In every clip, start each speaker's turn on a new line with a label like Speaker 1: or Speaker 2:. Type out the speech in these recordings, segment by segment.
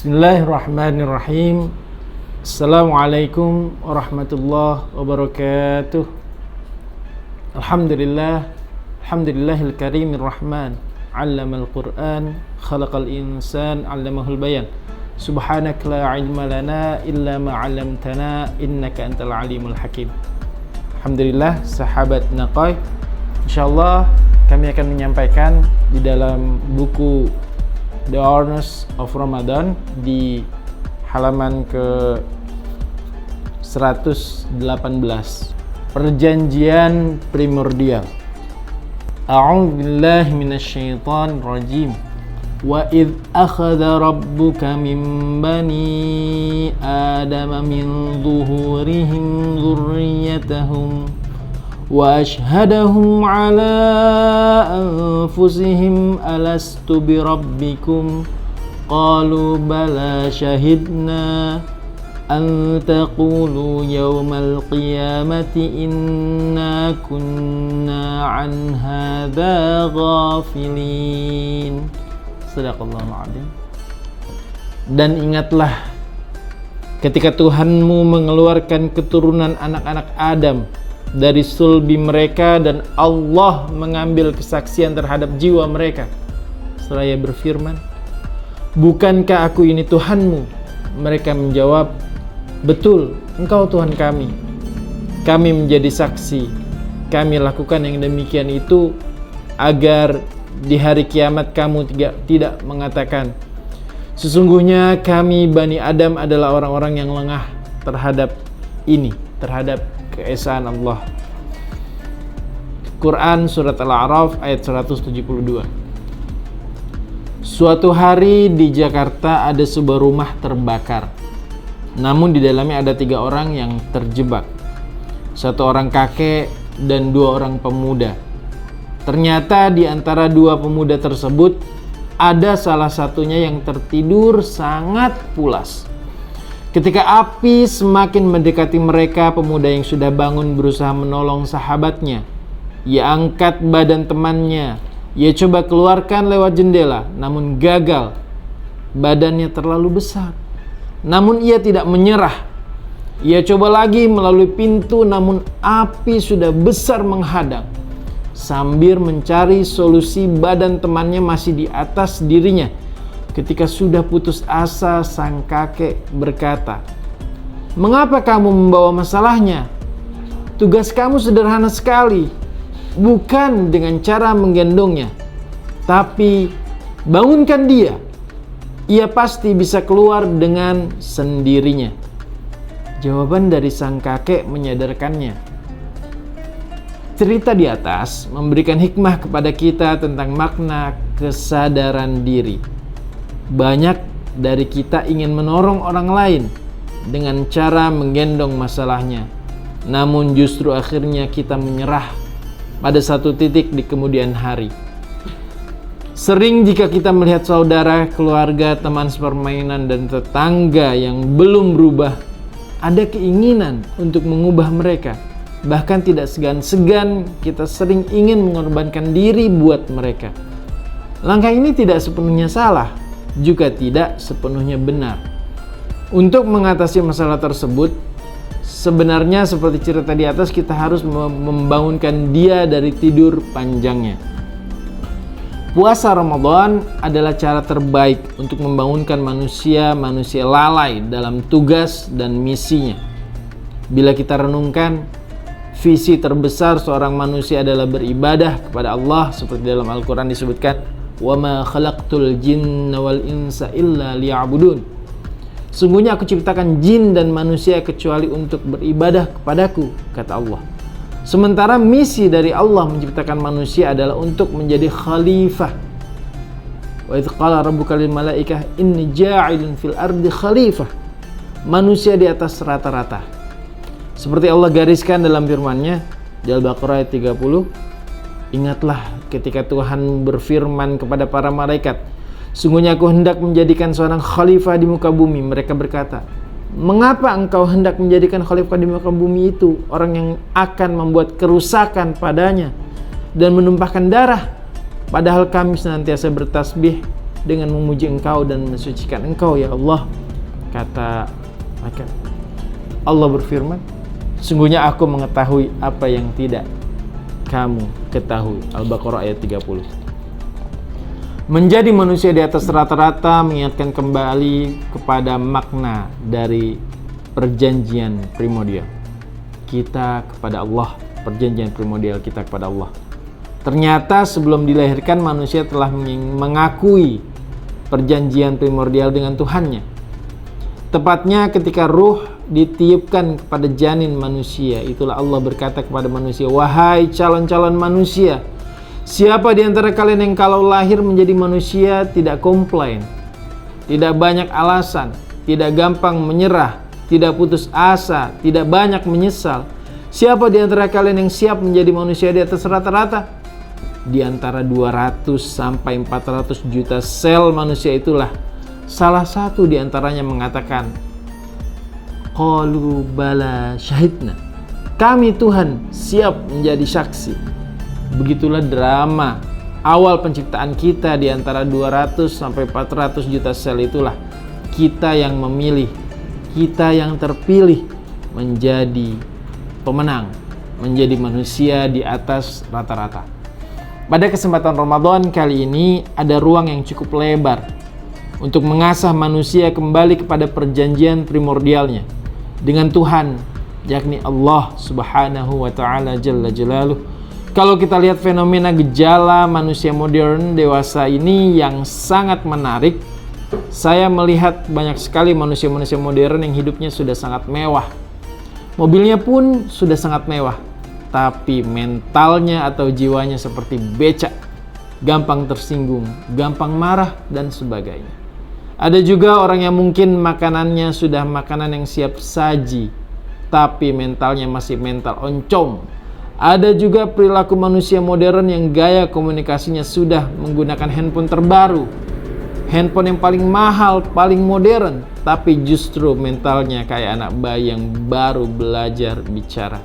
Speaker 1: Bismillahirrahmanirrahim. Assalamualaikum warahmatullahi wabarakatuh. Alhamdulillahil karimir rahman. 'Allamal Qur'an, khalaqal insan, 'allamahul bayan. Subhanaka la 'ilma lana illa ma 'allamtana innaka antal alimul hakim. Alhamdulillah, sahabat Naqai, insyaallah kami akan menyampaikan di dalam buku The Honors of Ramadan di halaman ke 118, perjanjian primordial. A'udzu billahi minasyaitonir rajim. Wa idh akhadha rabbuka min bani adama min zuhurihim dzurriyyatahum wa ashhadahum ala anfusihim alastu birabbikum qalu bala shahidna an taqulu yawmal qiyamati inna kunna an hadza ghafilin. Sadaqallahul adzim. Dan ingatlah ketika Tuhanmu mengeluarkan keturunan anak-anak Adam dari sulbi mereka dan Allah mengambil kesaksian terhadap jiwa mereka. Seraya berfirman, bukankah aku ini Tuhanmu? Mereka menjawab, betul, engkau Tuhan kami. Kami menjadi saksi. Kami lakukan yang demikian itu agar di hari kiamat kamu tidak mengatakan, sesungguhnya kami Bani Adam adalah orang-orang yang lengah terhadap ini, terhadap keesaan Allah. Quran Surat Al-A'raf ayat 172. Suatu hari di Jakarta ada sebuah rumah terbakar. Namun di dalamnya ada 3 orang yang terjebak. 1 orang kakek dan 2 orang pemuda. Ternyata di antara 2 pemuda tersebut ada salah satunya yang tertidur sangat pulas. Ketika api semakin mendekati mereka, pemuda yang sudah bangun berusaha menolong sahabatnya. Ia angkat badan temannya. Ia coba keluarkan lewat jendela, namun gagal. Badannya terlalu besar. Namun ia tidak menyerah. Ia coba lagi melalui pintu, namun api sudah besar menghadang. Sambil mencari solusi, badan temannya masih di atas dirinya. Ketika sudah putus asa, sang kakek berkata, mengapa kamu membawa masalahnya? Tugas kamu sederhana sekali. Bukan dengan cara menggendongnya, tapi bangunkan dia. Ia pasti bisa keluar dengan sendirinya. Jawaban dari sang kakek menyadarkannya. Cerita di atas memberikan hikmah kepada kita tentang makna kesadaran diri. Banyak dari kita ingin menolong orang lain dengan cara menggendong masalahnya. Namun justru akhirnya kita menyerah pada satu titik di kemudian hari. Sering jika kita melihat saudara, keluarga, teman sepermainan, dan tetangga yang belum berubah, ada keinginan untuk mengubah mereka. Bahkan tidak segan-segan kita sering ingin mengorbankan diri buat mereka. Langkah ini tidak sepenuhnya salah, juga tidak sepenuhnya benar. Untuk mengatasi masalah tersebut, sebenarnya seperti cerita di atas, kita harus membangunkan dia dari tidur panjangnya. Puasa Ramadan adalah cara terbaik untuk membangunkan manusia lalai dalam tugas dan misinya. Bila kita renungkan, visi terbesar seorang manusia adalah beribadah kepada Allah, seperti dalam Al-Quran disebutkan, وَمَا خَلَقْتُ الْجِنَّ وَالْإِنسَ إِلَّا لِيَعْبُدُونَ. Sungguhnya aku ciptakan jin dan manusia kecuali untuk beribadah kepadaku, kata Allah. Sementara misi dari Allah menciptakan manusia adalah untuk menjadi khalifah. Wa idz qala rabbuka lil malaikah inni ja'ilun fil ardi khalifah. Manusia di atas rata-rata. Seperti Allah gariskan dalam firman-Nya di Al-Baqarah ayat 30. Ingatlah ketika Tuhan berfirman kepada para malaikat, sungguhnya aku hendak menjadikan seorang khalifah di muka bumi. Mereka berkata, mengapa engkau hendak menjadikan khalifah di muka bumi itu orang yang akan membuat kerusakan padanya dan menumpahkan darah? Padahal kami senantiasa bertasbih dengan memuji Engkau dan mensucikan Engkau ya Allah. Kata malaikat. Allah berfirman, sungguhnya aku mengetahui apa yang tidak kamu ketahui. Al-Baqarah ayat 30. Menjadi manusia di atas rata-rata mengingatkan kembali kepada makna dari perjanjian primordial kita kepada Allah. Perjanjian primordial kita kepada Allah. Ternyata sebelum dilahirkan manusia telah mengakui perjanjian primordial dengan Tuhannya. Tepatnya ketika ruh ditiupkan kepada janin manusia, itulah Allah berkata kepada manusia, wahai calon-calon manusia, siapa di antara kalian yang kalau lahir menjadi manusia tidak komplain, tidak banyak alasan, tidak gampang menyerah, tidak putus asa, tidak banyak menyesal? Siapa di antara kalian yang siap menjadi manusia di atas rata-rata? Di antara 200 sampai 400 juta sel manusia itulah salah satu di antaranya mengatakan, qalu bala syahidna. Kami Tuhan siap menjadi saksi. Begitulah drama awal penciptaan kita. Di antara 200 sampai 400 juta sel itulah kita yang memilih, kita yang terpilih menjadi pemenang, menjadi manusia di atas rata-rata. Pada kesempatan Ramadan kali ini ada ruang yang cukup lebar untuk mengasah manusia kembali kepada perjanjian primordialnya dengan Tuhan, yakni Allah Subhanahu wa taala jalla jalaluh. Kalau kita lihat fenomena gejala manusia modern dewasa ini yang sangat menarik, saya melihat banyak sekali manusia-manusia modern yang hidupnya sudah sangat mewah. Mobilnya pun sudah sangat mewah, tapi mentalnya atau jiwanya seperti becak, gampang tersinggung, gampang marah dan sebagainya. Ada juga orang yang mungkin makanannya sudah makanan yang siap saji, tapi mentalnya masih mental oncom. Ada juga perilaku manusia modern yang gaya komunikasinya sudah menggunakan handphone terbaru, handphone yang paling mahal, paling modern, tapi justru mentalnya kayak anak bayi yang baru belajar bicara.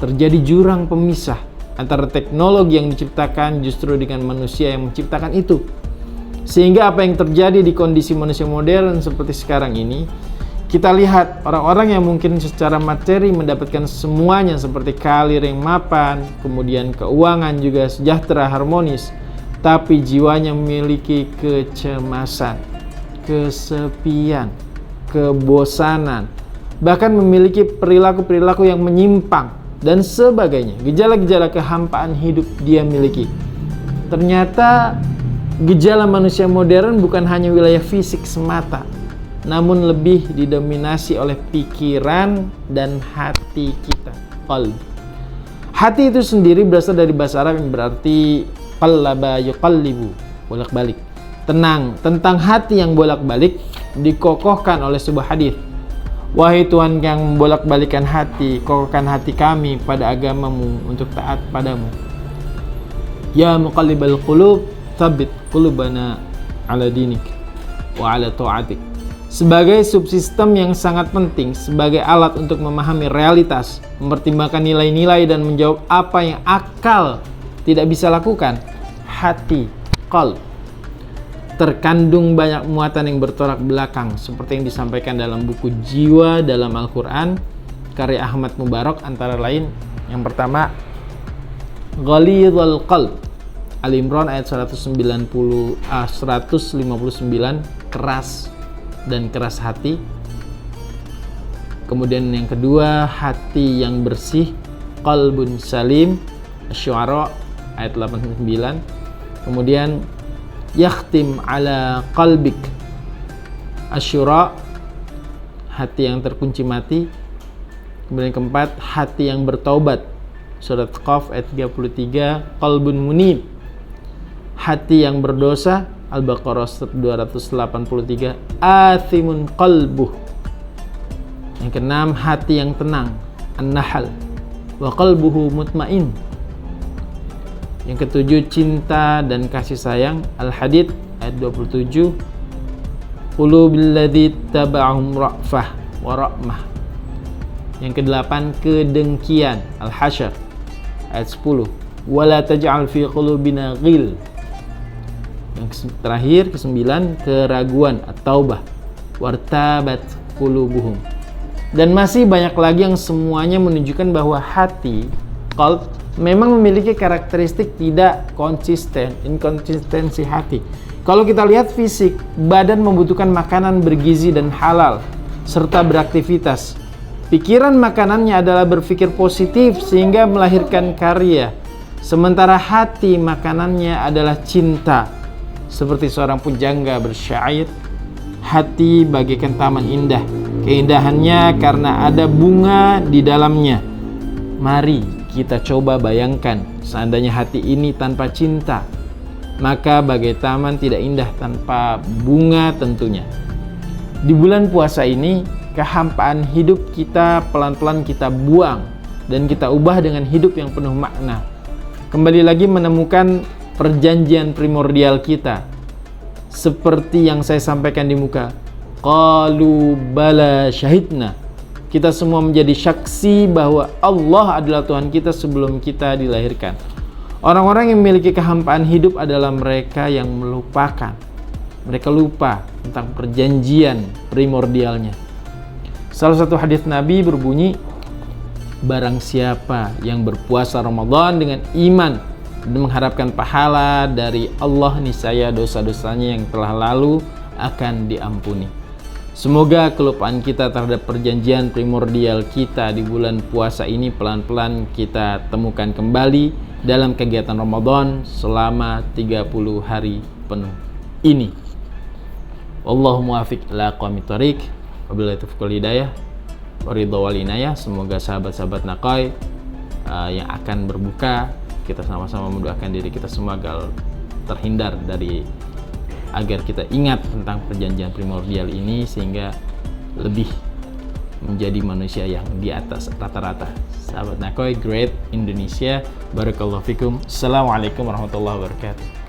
Speaker 1: Terjadi jurang pemisah antara teknologi yang diciptakan justru dengan manusia yang menciptakan itu. Sehingga apa yang terjadi di kondisi manusia modern seperti sekarang ini, kita lihat orang-orang yang mungkin secara materi mendapatkan semuanya seperti karir yang mapan, kemudian keuangan juga sejahtera harmonis, tapi jiwanya memiliki kecemasan, kesepian, kebosanan, bahkan memiliki perilaku-perilaku yang menyimpang dan sebagainya. Gejala-gejala kehampaan hidup dia miliki. Ternyata gejala manusia modern bukan hanya wilayah fisik semata, namun lebih didominasi oleh pikiran dan hati kita, qalb. Hati itu sendiri berasal dari bahasa Arab yang berarti qallaba yuqallibu, bolak-balik. Tenang, tentang hati yang bolak-balik dikokohkan oleh sebuah hadis. Wahai Tuhan yang membolak-balikan hati, kokohkan hati kami pada agamamu untuk taat padamu. Ya muqallibal qulub, tsabbit qulubana ala dinik wa ala ta'atik. Sebagai subsistem yang sangat penting, sebagai alat untuk memahami realitas, mempertimbangkan nilai-nilai dan menjawab apa yang akal tidak bisa lakukan, hati, qalb, terkandung banyak muatan yang bertolak belakang seperti yang disampaikan dalam buku Jiwa dalam Al-Quran karya Ahmad Mubarak, antara lain yang pertama Ghalidhul Qalb, Al-Imran ayat 159, keras dan keras hati. Kemudian yang kedua, hati yang bersih, qalbun salim, Asy-Syu'ara ayat 89. Kemudian yakhtim ala qalbik, Asy-Syura, hati yang terkunci mati. Kemudian yang keempat, hati yang bertaubat, surat Qaf ayat 33, qalbun munib, hati yang berdosa, Al-Baqarah 283, athimun qalbuh. Yang keenam, hati yang tenang, An-Nahl, wa qalbuhu mutmain. Yang ketujuh, cinta dan kasih sayang, Al-Hadid ayat 27, qulubil ladzi taba'ahum ra'fah wa rahmah. Yang kedelapan, kedengkian, Al-Hasyr ayat 10, wala taj'al fi qulubina ghil. Yang terakhir, ke-9, keraguan, at-taubah, wartabat qulubuhum. Dan masih banyak lagi yang semuanya menunjukkan bahwa hati, qalb, memang memiliki karakteristik tidak konsisten, inkonsistensi hati. Kalau kita lihat fisik, badan membutuhkan makanan bergizi dan halal, serta beraktivitas. Pikiran makanannya adalah berpikir positif sehingga melahirkan karya. Sementara hati makanannya adalah cinta. Seperti seorang pujangga bersyair, hati bagaikan taman indah, keindahannya karena ada bunga di dalamnya. Mari kita coba bayangkan, seandainya hati ini tanpa cinta, maka bagai taman tidak indah tanpa bunga tentunya. Di bulan puasa ini, kehampaan hidup kita pelan-pelan kita buang dan kita ubah dengan hidup yang penuh makna. Kembali lagi menemukan perjanjian primordial kita. Seperti yang saya sampaikan di muka, qalu bala syahidna. Kita semua menjadi saksi bahwa Allah adalah Tuhan kita sebelum kita dilahirkan. Orang-orang yang memiliki kehampaan hidup adalah mereka yang melupakan. Mereka lupa tentang perjanjian primordialnya. Salah satu hadis Nabi berbunyi, barang siapa yang berpuasa Ramadan dengan iman dan mengharapkan pahala dari Allah, niscaya dosa-dosanya yang telah lalu akan diampuni. Semoga kelupaan kita terhadap perjanjian primordial kita di bulan puasa ini pelan-pelan kita temukan kembali dalam kegiatan Ramadan selama 30 hari penuh ini. Wallahu muwaffiq ila aqwamit thoriq. Wabillahi taufiq wal hidayah. Waridho wal inayah. Semoga sahabat-sahabat Naqai yang akan berbuka, kita sama-sama mendoakan diri kita semua agar terhindar dari, agar kita ingat tentang perjanjian primordial ini sehingga lebih menjadi manusia yang di atas rata-rata. Sahabat Naqai, Great Indonesia, barakallahu fikum. Assalamualaikum warahmatullahi wabarakatuh.